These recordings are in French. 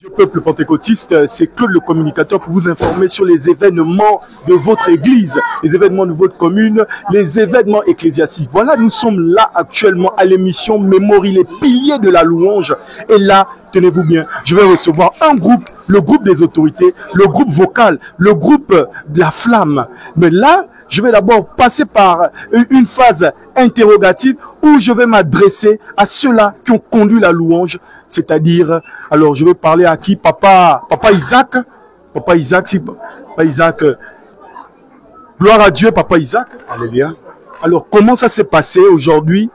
Le peuple pentecôtiste, c'est Claude le communicateur pour vous informer sur les événements de votre église, les événements de votre commune, les événements ecclésiastiques. Voilà, nous sommes là actuellement à l'émission Mémorie, les piliers de la louange. Et là, tenez-vous bien, je vais recevoir un groupe, le groupe des autorités, le groupe vocal, le groupe de la flamme. Mais là, je vais d'abord passer par une phase interrogative où je vais m'adresser à ceux-là qui ont conduit la louange. C'est-à-dire, alors je vais parler à qui? Papa Isaac. Papa Isaac, si Papa Isaac. Gloire à Dieu, Papa Isaac. Allez bien. Alors, comment ça s'est passé aujourd'hui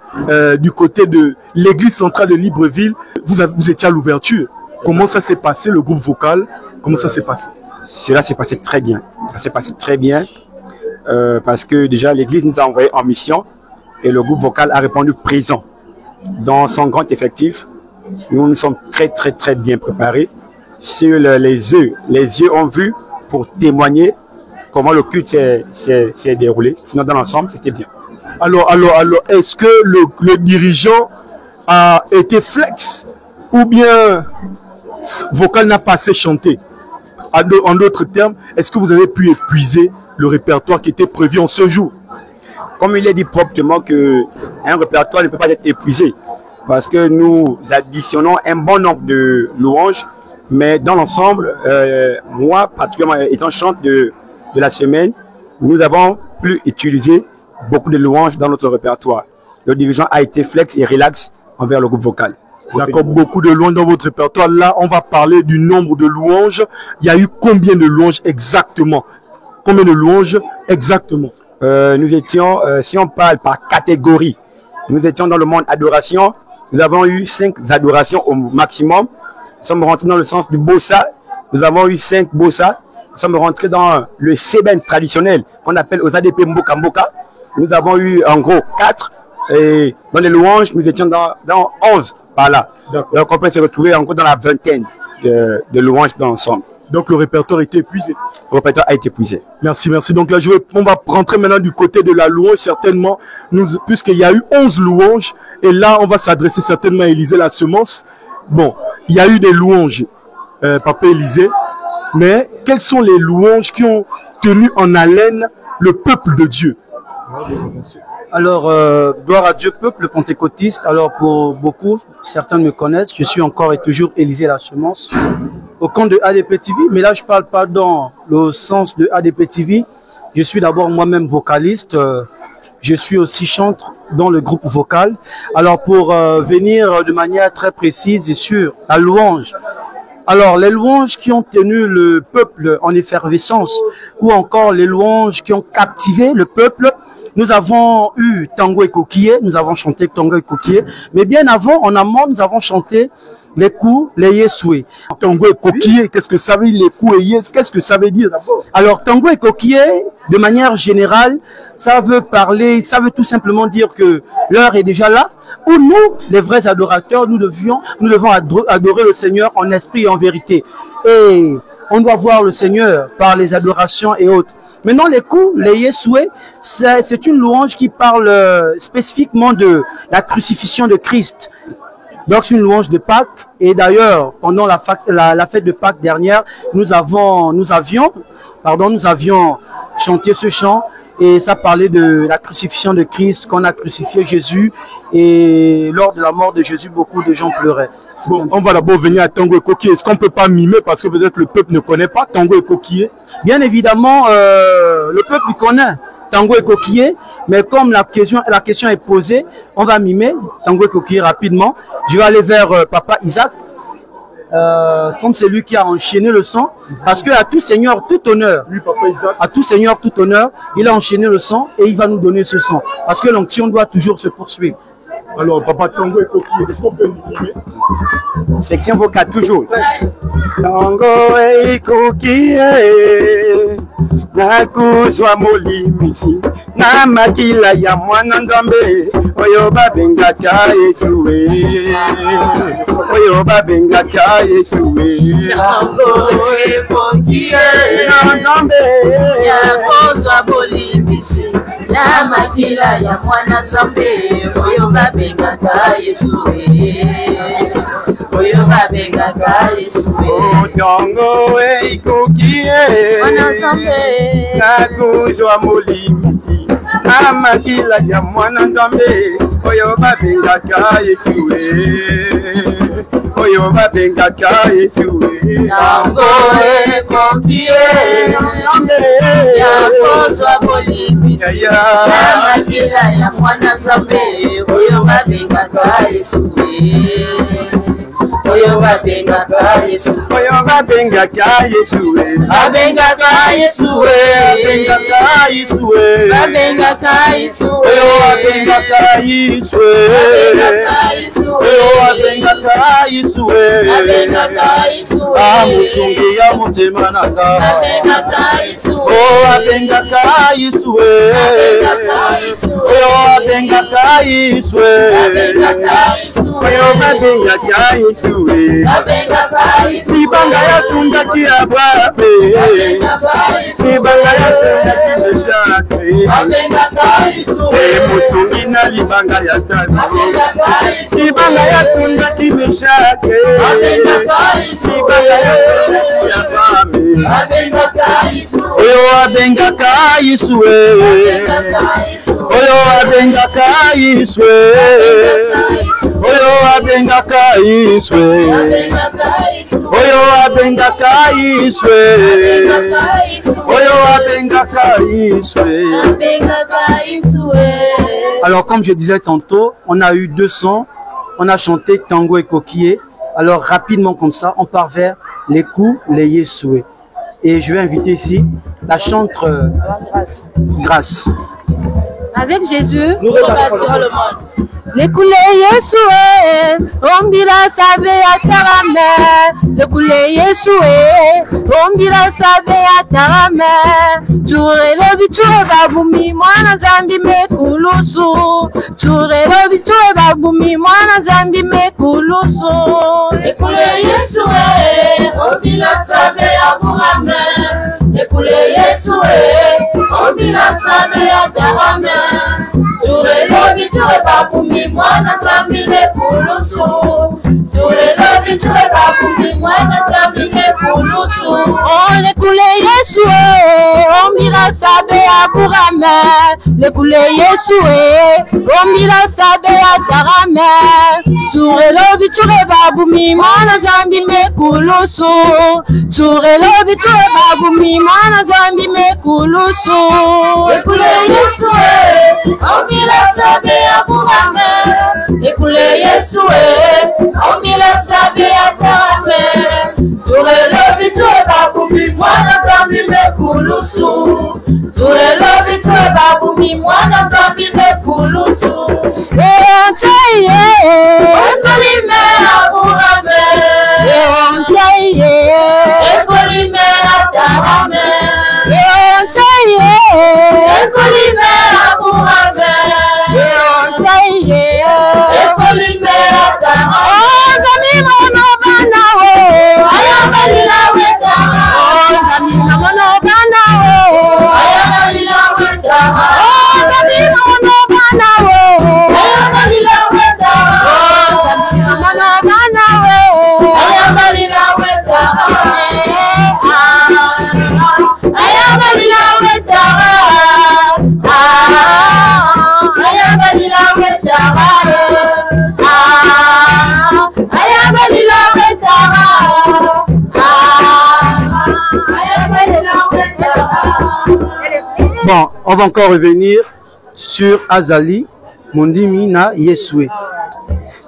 du côté de l'église centrale de Libreville? Vous étiez à l'ouverture. Comment ça s'est passé, le groupe vocal? Comment ça s'est passé? Cela s'est passé très bien. Ça s'est passé très bien parce que déjà l'église nous a envoyé en mission et le groupe vocal a répondu présent. Dans son grand effectif, nous nous sommes très bien préparés. Sur les yeux ont vu pour témoigner comment le culte s'est déroulé. Sinon, dans l'ensemble, c'était bien. Alors, est-ce que le dirigeant a été flex ou bien vocal n'a pas assez chanté? En d'autres termes, est-ce que vous avez pu épuiser le répertoire qui était prévu en ce jour? Comme il est dit proprement qu'un répertoire ne peut pas être épuisé parce que nous additionnons un bon nombre de louanges, mais dans l'ensemble, moi, particulièrement étant chante de la semaine, nous avons pu utiliser beaucoup de louanges dans notre répertoire. Le dirigeant a été flex et relax envers le groupe vocal. D'accord, beaucoup de louanges dans votre répertoire. Là, on va parler du nombre de louanges. Il y a eu combien de louanges exactement? Combien de louanges exactement? Nous étions, si on parle par catégorie, nous étions dans le monde adoration. Nous avons eu 5 adorations au maximum. Nous sommes rentrés dans le sens du bossa. Nous avons eu 5 bossa. Nous sommes rentrés dans le seben traditionnel qu'on appelle aux ADP Mboka Mboka. Nous avons eu en gros 4. Et dans les louanges, nous étions dans 11 par là. Donc on peut se retrouver en gros dans la vingtaine de louanges dans l'ensemble. Donc le répertoire a été épuisé. Le répertoire a été épuisé. Merci. Donc là, on va rentrer maintenant du côté de la louange, certainement, puisqu'il y a eu 11 louanges. Et là, on va s'adresser certainement à Élisée la semence. Bon, il y a eu des louanges, Papa Élisée. Mais quelles sont les louanges qui ont tenu en haleine le peuple de Dieu? Alors, gloire à Dieu, peuple pentecôtiste. Alors, pour beaucoup, certains me connaissent, je suis encore et toujours Élisée la semence au compte de ADP TV. Mais là, je parle pas dans le sens de ADP TV. Je suis d'abord moi-même vocaliste. Je suis aussi chanteur dans le groupe vocal. Alors, pour venir de manière très précise et sur la louange. Alors, les louanges qui ont tenu le peuple en effervescence ou encore les louanges qui ont captivé le peuple. Nous avons eu Tango et Coquillé, nous avons chanté Tango et Coquillé, mais bien avant, en amont, nous avons chanté les coups, les yesoué. Tango et Coquillé, qu'est-ce que ça veut dire les coups et yes? Qu'est-ce que ça veut dire d'abord? Alors, Tango et Coquillé, de manière générale, ça veut tout simplement dire que l'heure est déjà là, où nous, les vrais adorateurs, nous devons adorer le Seigneur en esprit et en vérité. Et on doit voir le Seigneur par les adorations et autres. Maintenant, les coups, les yesoué, c'est une louange qui parle spécifiquement de la crucifixion de Christ. Donc, c'est une louange de Pâques. Et d'ailleurs, pendant la fête de Pâques dernière, nous avions chanté ce chant. Et ça parlait de la crucifixion de Christ, qu'on a crucifié Jésus. Et lors de la mort de Jésus, beaucoup de gens pleuraient. Bon, on va d'abord venir à Tango et Coquillé. Est-ce qu'on peut pas mimer parce que peut-être le peuple ne connaît pas Tango et Coquillé? Bien évidemment, le peuple connaît Tango et Coquillé, mais comme la question est posée, on va mimer Tango et Coquillé rapidement. Je vais aller vers Papa Isaac, comme c'est lui qui a enchaîné le son, parce que à tout Seigneur, tout honneur, Oui, Papa Isaac. à tout Seigneur, tout honneur, il a enchaîné le son et il va nous donner ce son, parce que l'onction doit toujours se poursuivre. Alors, Papa Tango et Coquillé, est-ce qu'on peut mimer? Section vocale toujours. Tango et Coquillé, nakuzwa molimisi, na makila ya mwana nzambe, oyo babengaka Yesuwe, oyo babengaka Yesuwe. Tango et Coquillé, Na nzambe, nakuzwa molimisi, na makila ya mwana nzambe, oyo babengaka Yesuwe. oyo babengaka Yesue. Otongo ekokie Mwana Nzambe nakuzwa molimi na makila ya mwana Nzambe oyo babengaka Yesue. Oyo babengaka Yesue. Tango ekokie yakozwa bolimbisi na makila ya mwana Nzambe oyo babengaka Yesue. Oyo babengaka Yesue. Oyo babengaka Yesue. Babengaka Yesue. Babengaka Yesue. Babengaka Yesue. Oyo babengaka Yesue. Babengaka Yesue. Oyo babengaka Yesue. Babengaka Yesue. Amusungi ya motema nanga. Babengaka Yesue. Oh, babengaka Yesue. Babengaka Yesue. Oyo babengaka Yesue. Babengaka Yesue. Oyo babengaka Yesue. Babengaka Yesue. Sibanga ya tunda kia bwape. Babengaka Yesue. Sibanga ya tunda kimeshake. Babengaka Yesue. Musungi na libanga ya tatu. Babengaka Yesue. Sibanga ya tunda kimeshake. Babengaka Yesue. Sibanga ya tunda kia bwape. Babengaka Yesue. Oyo abengaka Yesue. Babengaka Yesue. Oyo abengaka Yesue. Oyo abengaka Yesue. Babengaka Yesue. Oyo abengaka Yesue. Babengaka Yesue. Oyo abengaka Yesue. Babengaka Yesue. Alors, comme je disais tantôt, on a eu 200, on a chanté Tango et Coquillé. Alors, rapidement comme ça, on part vers les coups, les Yesue. Et je vais inviter ici la chantre Grâce. Avec Jésus, Nous nous rebâtirons rebâtirons le le monde. Lekule Yesue, ombila sabe atarame. Lekule Yesue, ombila sabe atarame. Ture lobi ture babumi mwana Nzambi mekulusu. Ture lobi ture babumi mwana Nzambi mekulusu. Lekule Yesue, ombila sabe atarame. Lekule Yesue, ombila sabe atarame. Ture lobi ture babumi mwana Nzambi mekulusu. Ture lobi ture babumi mwana Nzambi mekulusu. Oh, lekule Yesue, ombila sabe aburame. Lekule Yesue, ombila sabe atarame. Ture lobi ture babumi mwana Nzambi mekulusu. Ture lobi ture babumi mwana Nzambi mekulusu. Lekule Yesue, ombila sabe aburame. Lekule Yesue, ombila sabe atarame. Ture lobi ture babumi mwana Nzambi mekulusu. Ture lobi ture babumi mwana Nzambi mekulusu. Ontaye, ekolime aburame. Ontaye, ekolime atarame. Ontaye, ekolime aburame. Ontaye, ekolime atarame. Nzambi mono bana we, ayabalila wetara. Nzambi mono bana we, ayabalila wetara. Nzambi mono bana we, ayabalila wetara. Nzambi mono bana we, ayabalila wetara. Ayabalila wetara. Ayabalila wetara. Ayabalila wetara. Ayabalila wetara. Bon, on va encore revenir sur Azali, Mondimi na Yesue.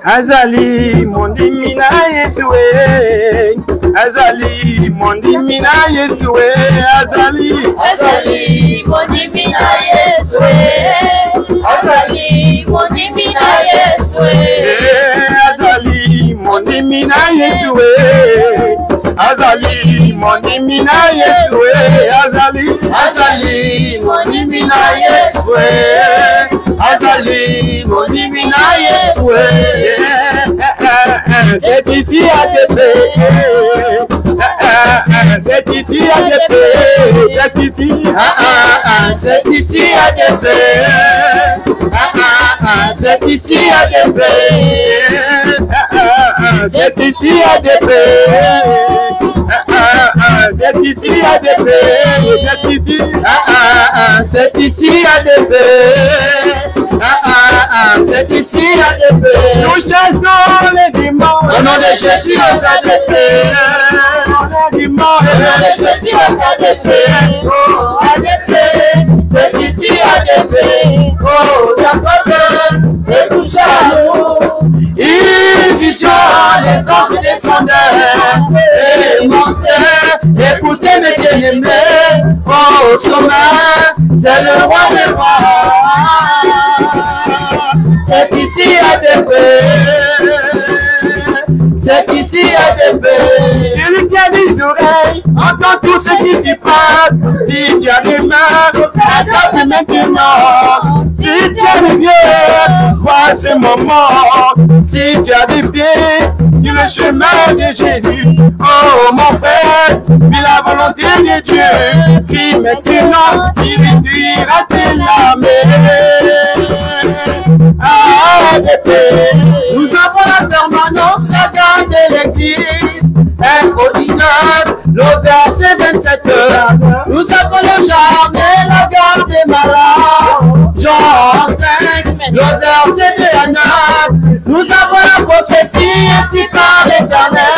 Azali mondimi na Yesue. Azali mondimi na Yesue. Azali. Azali mondimi na Yesue. Azali mondimi na Yesue. Azali mondimi na Yesue. Azali mondimi na Yesue. Azali. Azali mondimi na Yesue. Azali mondimi na Yesue. C'est ici à te payer. C'est ici à te payer. C'est ici à te payer. C'est ici à te payer. c'est ici ADP. C'est ici ADP. C'est ici ADP. C'est ici ADP. Nous chassons les démons. Au nom de Jésus aux ADP. Au nom de Jésus aux ADP. Oh ADP. C'est ici ADP. Oh Jacob. C'est touché à nous. Une vision, les anges descendeurs et monteurs. Écoutez mes bien-aimés, au sommet, c'est le roi des rois. C'est ici ADP. C'est ici ADP. Celui qui a des oreilles, entend tout ce qui s'y passe. Si tu as des mains, attrape maintenant. Si tu as des yeux, vois ce moment. Si tu as des pieds, sur le chemin de Jésus. Oh mon frère, vis la volonté de Dieu. Crie maintenant, il dira tes larmes. ADP, nous avons la permanence, la garde de l'église. Info 19, le verset 27. Nous avons le jardin, la garde des malades. Jean 5, le verset 2 à 9. Nous avons la prophétie ainsi par l'Éternel.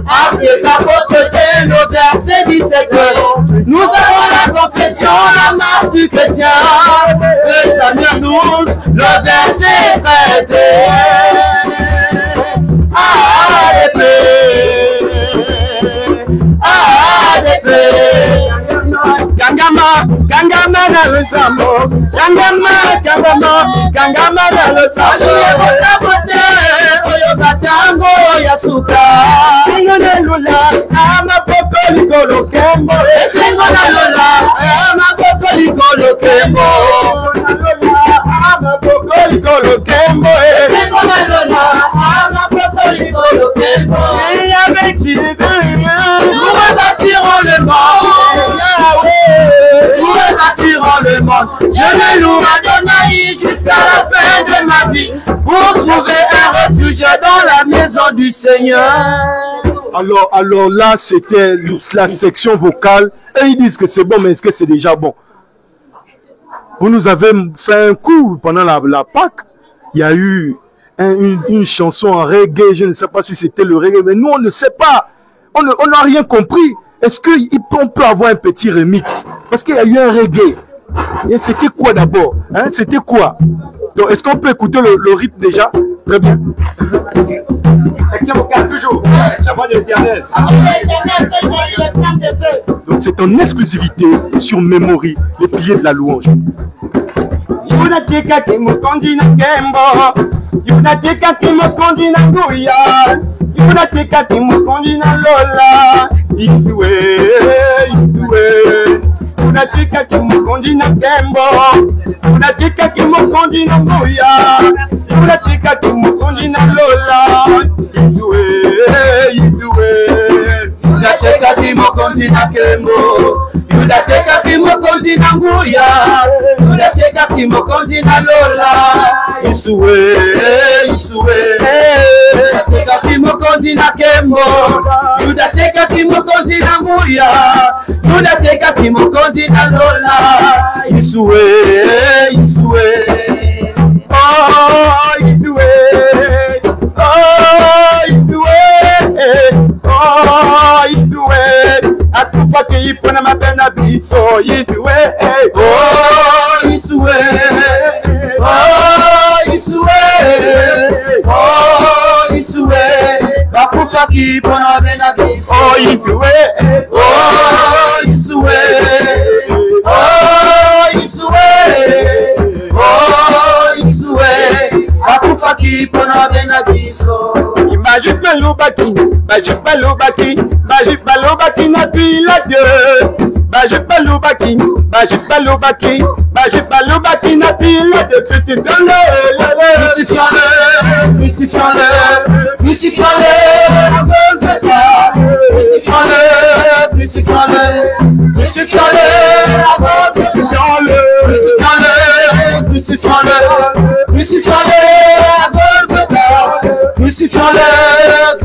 Après sa apôtres, le verset 17. Nous avons la confession, la marche du chrétien. Le Samuel 12, le verset 13. ADP. ADP. Gangama, Gangama na le sambo. Gangama, Gangama, Gangama na le sambo. Bota bote, oyo batango yasuka. Ngone lula, ama poko likolo kembo. Ngone lula, ama poko likolo kembo. Ama poko likolo kembo. Ngone lula, ama poko likolo kembo. Et avec Jésus, nous rebâtirons le monde. Nous rebâtirons le monde. Je le loue Adonai jusqu'à la fin de ma vie pour trouver un refuge dans la maison du Seigneur. Alors là, c'était la section vocale. Et ils disent que c'est bon, mais est-ce que c'est déjà bon? Vous nous avez fait un coup pendant la Pâque. Il y a eu une chanson en reggae. Je ne sais pas si c'était le reggae, mais nous, on ne sait pas. On n'a rien compris. Est-ce qu'on peut avoir un petit remix? Parce qu'il y a eu un reggae. Et c'était quoi d'abord, hein? C'était quoi? Donc, est-ce qu'on peut écouter le rythme déjà? Très bien. Section vocale toujours. La voix de l'Éternel. Donc, c'est en exclusivité sur Memory, les piliers de la louange. Yunatika kimukondi na kembo. Yunatika kimukondi na nguya. Yunatika kimukondi na lola. Isue, Isue. Unatika kimukondi na kembo. Unatika kimukondi na nguya. Unatika kimukondi na lola. Isue, Isue. Unatika kimukondi na kembo. Unatika kimukondi na nguya. Unatika kimukondi na lola. Isue, Isue. Unatika kimukondi na kembo. Unatika kimukondi na nguya. Unatika kimukondi na lola. Isue, Isue. Oh, Isue. Oh, Isue. Oh, Isue. Atufa kiipona mapena biso. Isue. Oh, Isue. Oh, Isue. Oh, Isue. Bakufa kiipona mapena biso. Oh, Isue. Oh, Isue. Oh, Isue. Oh, Isue. Bakufa kiipona mapena biso. Magic Malobaki, Magic Malobaki, Magic Malobaki na pilote. Magic Malobaki, Magic Malobaki, Magic Malobaki na pilote. Crucifions-le, crucifions-le, crucifions-le, crucifions-le, Golgotha. Crucifions-le, crucifions-le, crucifions-le, Golgotha. Crucifions-le, crucifions-le, crucifions-le, Golgotha. Crucifions-le,